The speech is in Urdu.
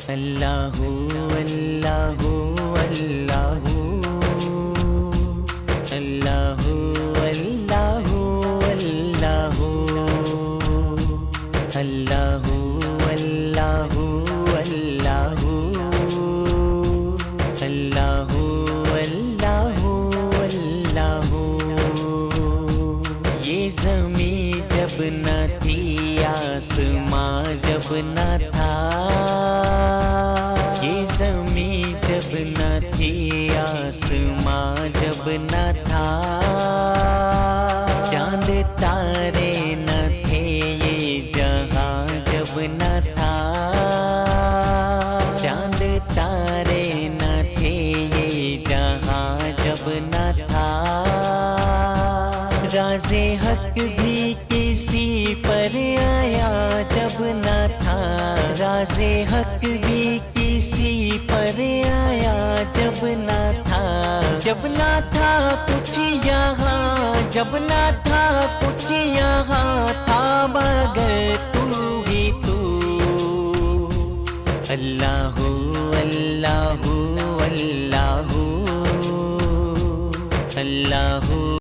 اللہ اللہ اللہ اللہ اللہ اللہ اللہ اللہ اللہ اللہ اللہ اللہ۔ یہ زمین جب نہ تھی آسماں جب نہ تھا، یہ زمین جب نہ تھی آسماں جب نہ تھا، چاند تارے نہ تھے یہ جہاں جب نہ تھا، چاند تارے نہ تھے یہ جہاں جب نہ تھا، راز حق بھی کسی پر آیا جب نہ تھا، راز حق بھی کسی پر آیا جب نہ تھا، جب نہ تھا کچھ یہاں، جب نہ تھا کچھ یہاں تھا مگر تو ہی تو۔ اللہ اللہ اللہ اللہ